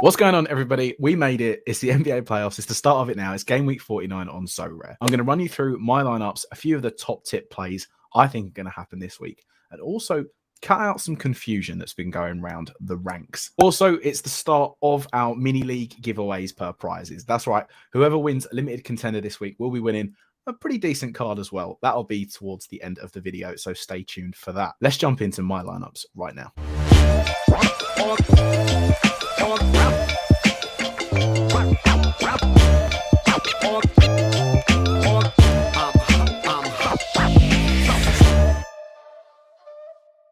What's going on, everybody? We made it. It's the NBA playoffs. It's the start of it now. It's game week 49 on Sorare. I'm going to run you through my lineups, a few of the top tip plays I think are going to happen this week, and also cut out some confusion that's been going around the ranks. Also, it's the start of our mini league giveaways per prizes. That's right. Whoever wins a limited contender this week will be winning a pretty decent card as well. That'll be towards the end of the video, so stay tuned for that. Let's jump into my lineups right now.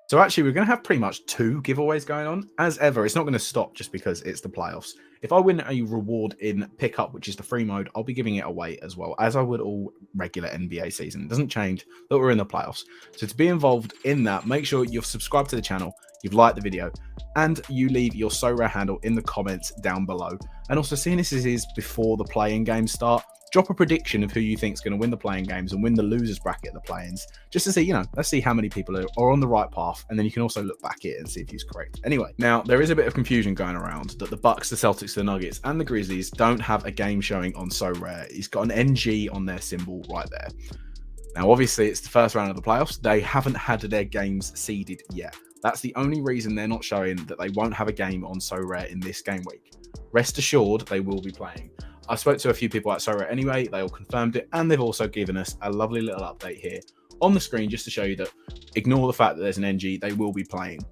So actually, we're going to have pretty much two giveaways going on. As ever, it's not going to stop just because it's the playoffs. If I win a reward in pickup, which is the free mode, I'll be giving it away as well, as I would all regular NBA season. It doesn't change that we're in the playoffs. So to be involved in that, make sure you've subscribed to the channel, you've liked the video, and you leave your Sorare handle in the comments down below. And also, seeing this is before the playing games start, drop a prediction of who you think is going to win the playing games and win the losers bracket of the play-ins, just to see, let's see how many people are on the right path, and then you can also look back at it and see if he's correct. Anyway, now there is a bit of confusion going around that the Bucks, the Celtics, the Nuggets, and the Grizzlies don't have a game showing on Sorare. He's got an NG on their symbol right there. Now, obviously, it's the first round of the playoffs. They haven't had their games seeded yet. That's the only reason they're not showing that they won't have a game on Sorare in this game week. Rest assured, they will be playing. I spoke to a few people at Sorare anyway, they all confirmed it, and they've also given us a lovely little update here on the screen just to show you that ignore the fact that there's an NG, they will be playing.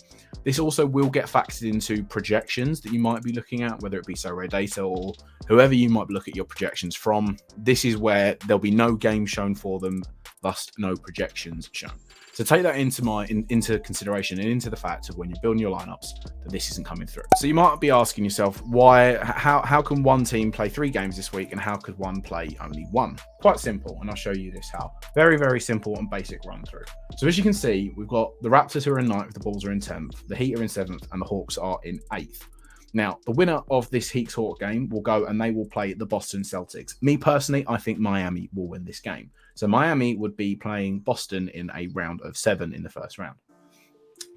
This also will get factored into projections that you might be looking at, whether it be Sorare data or whoever you might look at your projections from. This is where there'll be no game shown for them, thus no projections shown. So take that into consideration and into the fact of when you're building your lineups that this isn't coming through. So you might be asking yourself, how can one team play 3 games this week and how could one play only 1? Quite simple, and I'll show you this how. Very, very simple and basic run through. So as you can see, we've got the Raptors who are in 9th, the Bulls are in 10th, the Heat are in 7th, and the Hawks are in 8th. Now, the winner of this Heat-Hawk game will go and they will play the Boston Celtics. Me personally, I think Miami will win this game. So Miami would be playing Boston in a round of 7 in the first round.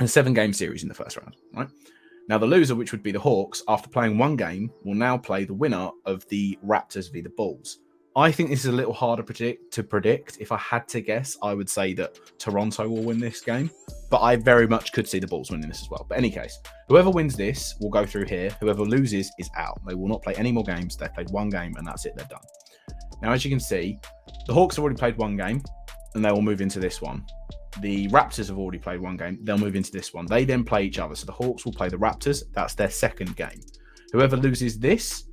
A 7-game series in the first round, right? Now, the loser, which would be the Hawks, after playing 1 game, will now play the winner of the Raptors v. the Bulls. I think this is a little harder to predict. If I had to guess, I would say that Toronto will win this game, but I very much could see the Bulls winning this as well. But in any case, whoever wins this will go through here. Whoever loses is out. They will not play any more games. They've played 1 game and that's it. They're done. Now, as you can see, the Hawks have already played 1 game and they will move into this one. The Raptors have already played 1 game. They'll move into this one. They then play each other. So the Hawks will play the Raptors. That's their 2nd game. Whoever loses this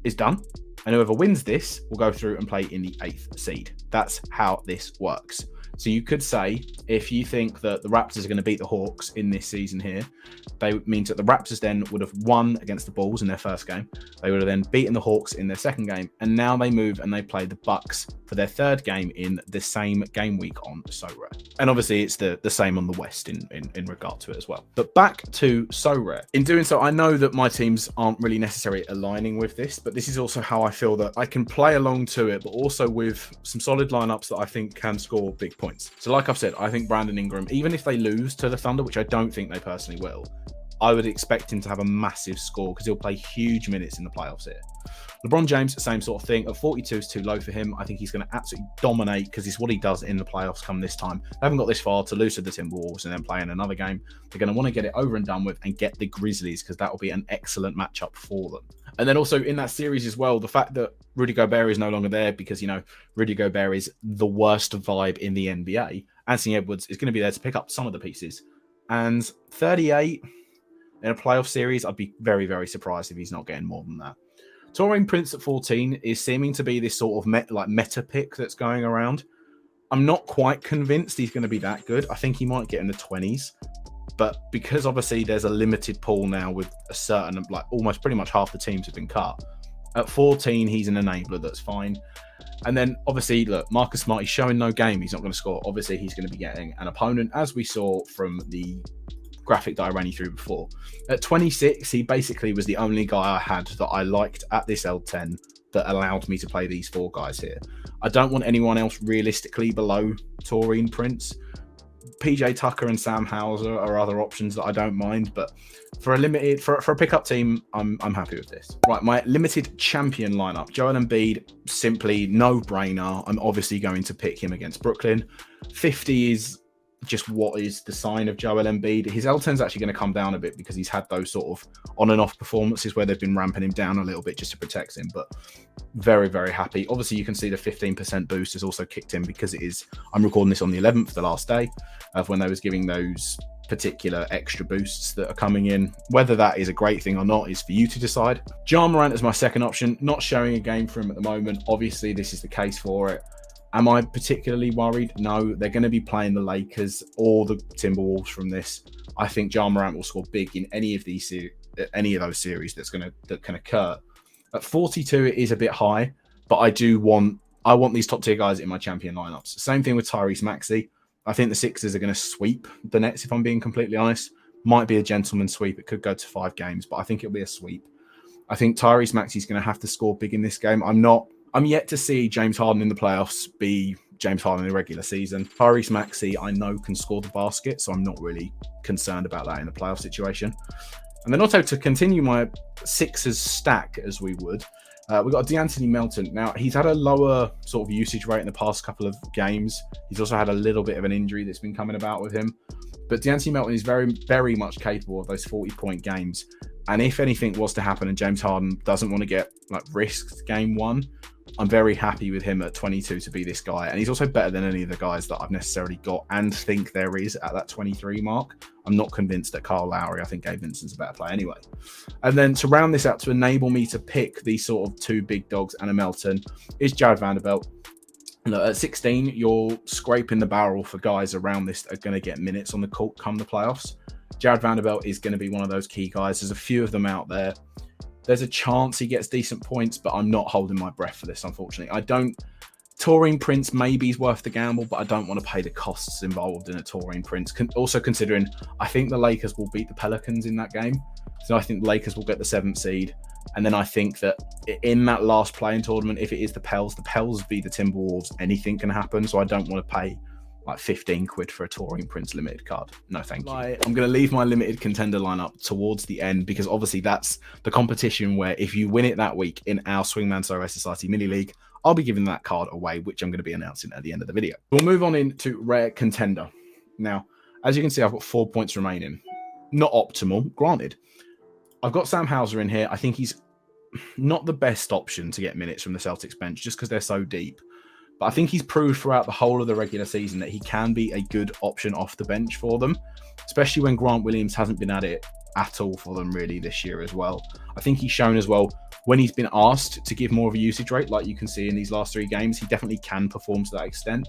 is done. And whoever wins this will go through and play in the 8th seed. That's how this works. So you could say, if you think that the Raptors are going to beat the Hawks in this season here, they means that the Raptors then would have won against the Bulls in their 1st game. They would have then beaten the Hawks in their 2nd game. And now they move and they play the Bucks for their 3rd game in the same game week on Sorare. And obviously it's the same on the West in regard to it as well. But back to Sorare. In doing so, I know that my teams aren't really necessarily aligning with this, but this is also how I feel that I can play along to it, but also with some solid lineups that I think can score big points. So like I've said, I think Brandon Ingram, even if they lose to the Thunder, which I don't think they personally will, I would expect him to have a massive score because he'll play huge minutes in the playoffs here. LeBron James, same sort of thing. At 42 is too low for him. I think he's going to absolutely dominate because it's what he does in the playoffs come this time. They haven't got this far to lose to the Timberwolves and then play in another game. They're going to want to get it over and done with and get the Grizzlies because that will be an excellent matchup for them. And then also in that series as well, the fact that Rudy Gobert is no longer there because, Rudy Gobert is the worst vibe in the NBA. Anthony Edwards is going to be there to pick up some of the pieces. And 38 in a playoff series, I'd be very, very surprised if he's not getting more than that. Taurean Prince at 14 is seeming to be this sort of meta pick that's going around. I'm not quite convinced he's going to be that good. I think he might get in the 20s. But because obviously there's a limited pool now with a certain, almost pretty much half the teams have been cut. At 14, he's an enabler. That's fine. And then obviously, look, Marcus Smart, he's showing no game. He's not going to score. Obviously, he's going to be getting an opponent, as we saw from the graphic that I ran you through before. At 26, he basically was the only guy I had that I liked at this L10 that allowed me to play these 4 guys here. I don't want anyone else realistically below Taurean Prince. PJ Tucker and Sam Hauser are other options that I don't mind, but for a pickup team, I'm happy with this. Right, my limited champion lineup. Joel Embiid, simply no brainer. I'm obviously going to pick him against Brooklyn. 50 is just what is the sign of Joel Embiid. His L10 is actually going to come down a bit because he's had those sort of on and off performances where they've been ramping him down a little bit just to protect him, but very, very happy. Obviously, you can see the 15% boost has also kicked in because I'm recording this on the 11th, the last day of when they was giving those particular extra boosts that are coming in. Whether that is a great thing or not is for you to decide. Ja Morant is my second option. Not showing a game for him at the moment. Obviously, this is the case for it. Am I particularly worried? No, they're going to be playing the Lakers or the Timberwolves from this. I think Ja Morant will score big in any of those series that can occur. At 42, it is a bit high, but I want these top tier guys in my champion lineups. Same thing with Tyrese Maxey. I think the Sixers are going to sweep the Nets, if I'm being completely honest. Might be a gentleman's sweep. It could go to 5 games, but I think it'll be a sweep. I think Tyrese Maxey's going to have to score big in this game. I'm yet to see James Harden in the playoffs be James Harden in the regular season. Tyrese Maxey, I know, can score the basket, so I'm not really concerned about that in the playoff situation. And then also to continue my Sixers stack, as we would, we've got De'Anthony Melton. Now, he's had a lower sort of usage rate in the past couple of games. He's also had a little bit of an injury that's been coming about with him. But De'Anthony Melton is very, very much capable of those 40-point games. And if anything was to happen and James Harden doesn't want to get risked game 1, I'm very happy with him at 22 to be this guy. And he's also better than any of the guys that I've necessarily got and think there is at that 23 mark. I'm not convinced that Kyle Lowry. I think Gabe Vincent's a better player anyway. And then to round this out, to enable me to pick these sort of 2 big dogs and a Melton, is Jared Vanderbilt. Look, at 16, you're scraping the barrel for guys around this that are going to get minutes on the court come the playoffs. Jared Vanderbilt is going to be one of those key guys. There's a few of them out there. There's a chance he gets decent points, but I'm not holding my breath for this, unfortunately. Taurean Prince maybe is worth the gamble, but I don't want to pay the costs involved in a Taurean Prince. Also considering, I think the Lakers will beat the Pelicans in that game. So I think the Lakers will get the 7th seed. And then I think that in that last play-in tournament, if it is the Pels beat the Timberwolves, anything can happen. So I don't want to pay 15 quid for a Taurean Prince limited card. No, thank you. I'm going to leave my limited contender lineup towards the end because obviously that's the competition where if you win it that week in our Swingman Sorare Society mini league, I'll be giving that card away, which I'm going to be announcing at the end of the video. We'll move on into rare contender. Now, as you can see, I've got 4 points remaining. Not optimal, granted. I've got Sam Hauser in here. I think he's not the best option to get minutes from the Celtics bench just because they're so deep. But I think he's proved throughout the whole of the regular season that he can be a good option off the bench for them, especially when Grant Williams hasn't been at it at all for them really this year as well. I think he's shown as well when he's been asked to give more of a usage rate, like you can see in these last 3 games, he definitely can perform to that extent.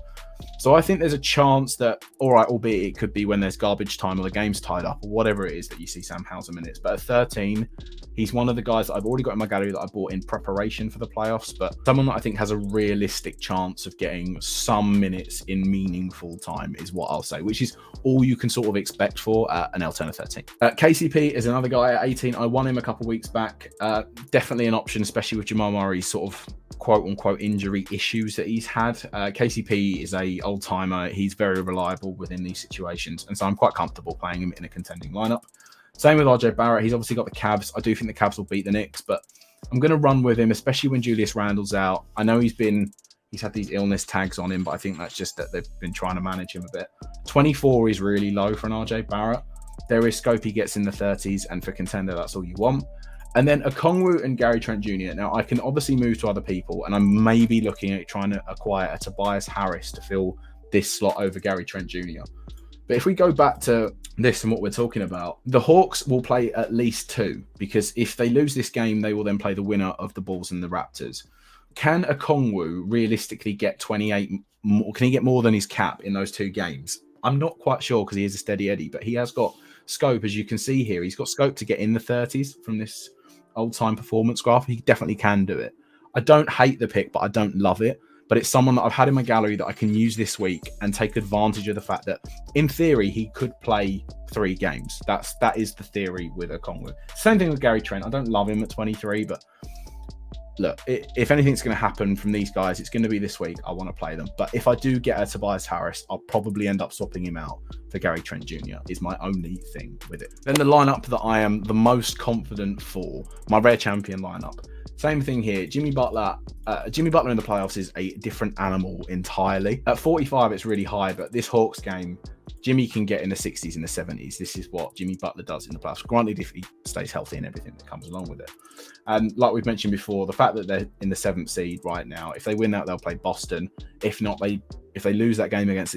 So I think there's a chance that, all right, albeit it could be when there's garbage time or the game's tied up or whatever it is that you see Sam Hauser minutes. But at 13, he's one of the guys that I've already got in my gallery that I bought in preparation for the playoffs, but someone that I think has a realistic chance of getting some minutes in meaningful time is what I'll say, which is all you can sort of expect for an L10 of 13. KCP is another guy at 18. I won him a couple of weeks back. Definitely an option, especially with Jamal Murray's sort of quote-unquote injury issues that he's had. KCP is a old-timer. He's very reliable within these situations, and so I'm quite comfortable playing him in a contending lineup. Same with RJ Barrett. He's obviously got the Cavs. I do think the Cavs will beat the Knicks, but I'm going to run with him, especially when Julius Randle's out. I know he's had these illness tags on him, but I think that's just that they've been trying to manage him a bit. 24 is really low for an RJ Barrett. There is scope he gets in the 30s, and for contender, that's all you want. And then Okongwu and Gary Trent Jr. Now, I can obviously move to other people, and I'm maybe looking at trying to acquire a Tobias Harris to fill this slot over Gary Trent Jr. But if we go back to this and what we're talking about, the Hawks will play at least 2, because if they lose this game, they will then play the winner of the Bulls and the Raptors. Can Okongwu realistically get 28 more? Can he get more than his cap in those 2 games? I'm not quite sure because he is a steady Eddie, but he has got scope, as you can see here. He's got scope to get in the 30s from this old-time performance graph. He definitely can do it. I don't hate the pick, but I don't love it. But it's someone that I've had in my gallery that I can use this week and take advantage of the fact that, in theory, he could play 3 games. That is the theory with Okongwu. Same thing with Gary Trent. I don't love him at 23, but look, if anything's going to happen from these guys, it's going to be this week. I want to play them. But if I do get a Tobias Harris, I'll probably end up swapping him out for Gary Trent Jr. is my only thing with it. Then the lineup that I am the most confident for, my rare champion lineup. Same thing here. Jimmy Butler in the playoffs is a different animal entirely. At 45, it's really high, but this Hawks game, Jimmy can get in the 60s and the 70s. This is what Jimmy Butler does in the playoffs. Granted, if he stays healthy and everything that comes along with it. And like we've mentioned before, the fact that they're in the 7th seed right now, if they win that, they'll play Boston. If not, if they lose that game against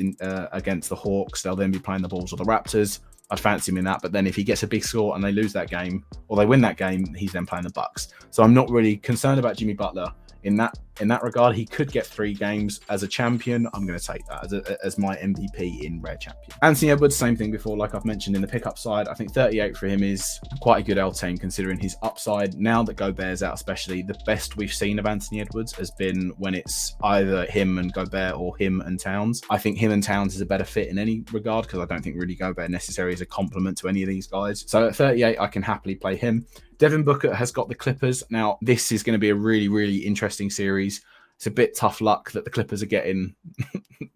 the Hawks, they'll then be playing the Bulls or the Raptors. I'd fancy him in that. But then if he gets a big score and they lose that game or they win that game, he's then playing the Bucks. So I'm not really concerned about Jimmy Butler in that regard. He could get 3 games as a champion. I'm going to take that as my MVP in rare champion. Anthony Edwards, same thing before, like I've mentioned in the pickup side. I think 38 for him is quite a good L10 considering his upside. Now that Gobert's out, especially, the best we've seen of Anthony Edwards has been when it's either him and Gobert or him and Towns. I think him and Towns is a better fit in any regard because I don't think Rudy Gobert necessarily is a complement to any of these guys. So at 38, I can happily play him. Devin Booker has got the Clippers. Now, this is going to be a really, really interesting series. It's a bit tough luck that the Clippers are getting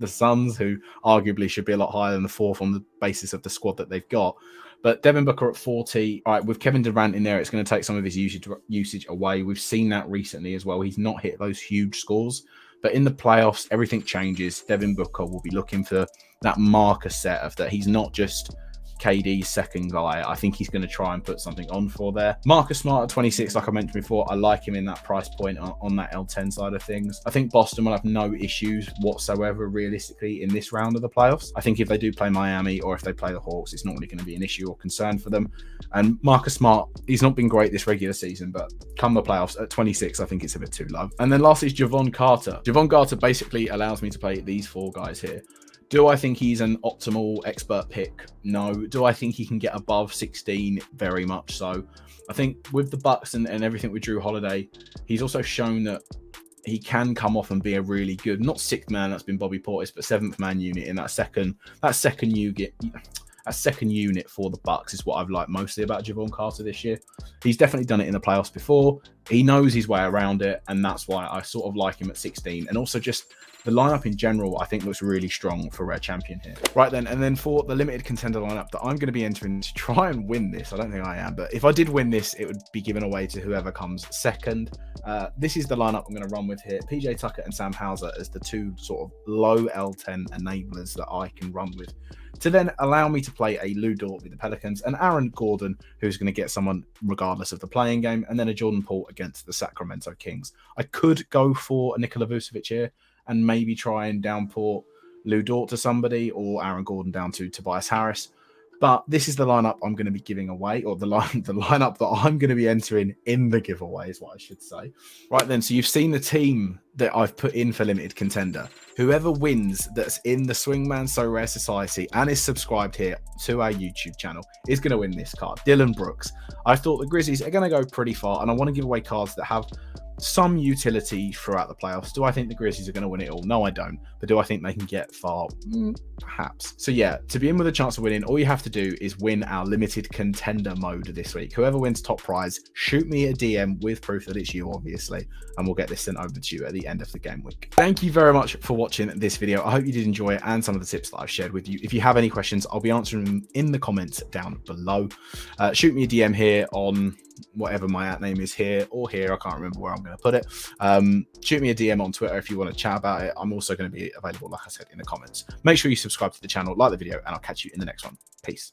the Suns, who arguably should be a lot higher than the 4th on the basis of the squad that they've got. But Devin Booker at 40. All right, with Kevin Durant in there, it's going to take some of his usage away. We've seen that recently as well. He's not hit those huge scores. But in the playoffs, everything changes. Devin Booker will be looking for that marker set of that he's not just KD's second guy. I think he's going to try and put something on for there. Marcus Smart at 26, like I mentioned before, I like him in that price point on that L10 side of things. I think Boston will have no issues whatsoever realistically in this round of the playoffs. I think if they do play Miami or if they play the Hawks, it's not really going to be an issue or concern for them. And Marcus Smart, he's not been great this regular season, but come the playoffs at 26, I think it's a bit too low. And then lastly is Javon Carter. Javon Carter basically allows me to play these 4 guys here. Do I think he's an optimal expert pick? No. Do I think he can get above 16? Very much so. I think with the Bucks and everything with Drew Holiday, he's also shown that he can come off and be a really good, not 6th man, that's been Bobby Portis, but 7th man unit in that second unit for the Bucks is what I've liked mostly about Javon Carter this year. He's definitely done it in the playoffs before. He knows his way around it, and that's why I sort of like him at 16. And also just the lineup in general, I think, looks really strong for Rare Champion here. Right then, and then for the limited contender lineup that I'm going to be entering to try and win this, I don't think I am, but if I did win this, it would be given away to whoever comes second. This is the lineup I'm going to run with here. PJ Tucker and Sam Hauser as the 2 sort of low L10 enablers that I can run with, to then allow me to play a Lou Dort with the Pelicans and Aaron Gordon, who's going to get someone regardless of the playing game, and then a Jordan Poole against the Sacramento Kings. I could go for a Nikola Vucevic here and maybe try and downport Lou Dort to somebody or Aaron Gordon down to Tobias Harris. But this is the lineup I'm going to be giving away, or the lineup that I'm going to be entering in the giveaway is what I should say. Right then, so you've seen the team that I've put in for Limited Contender. Whoever wins that's in the Swingman So Rare Society and is subscribed here to our YouTube channel is going to win this card. Dylan Brooks. I thought the Grizzlies are going to go pretty far, and I want to give away cards that have some utility throughout the playoffs. Do I think the Grizzlies are going to win it all? No, I don't. But do I think they can get far? Perhaps. So yeah, to be in with a chance of winning, all you have to do is win our limited contender mode this week. Whoever wins top prize, shoot me a DM with proof that it's you, obviously, and we'll get this sent over to you at the end of the game week. Thank you very much for watching this video. I hope you did enjoy it and some of the tips that I've shared with you. If you have any questions, I'll be answering them in the comments down below. Shoot me a DM here on whatever my at name is here or here. I can't remember where I'm going to put it. Shoot me a DM on Twitter if you want to chat about it. I'm also going to be available, like I said, in the comments. Make sure you subscribe to the channel, like the video, and I'll catch you in the next one. Peace.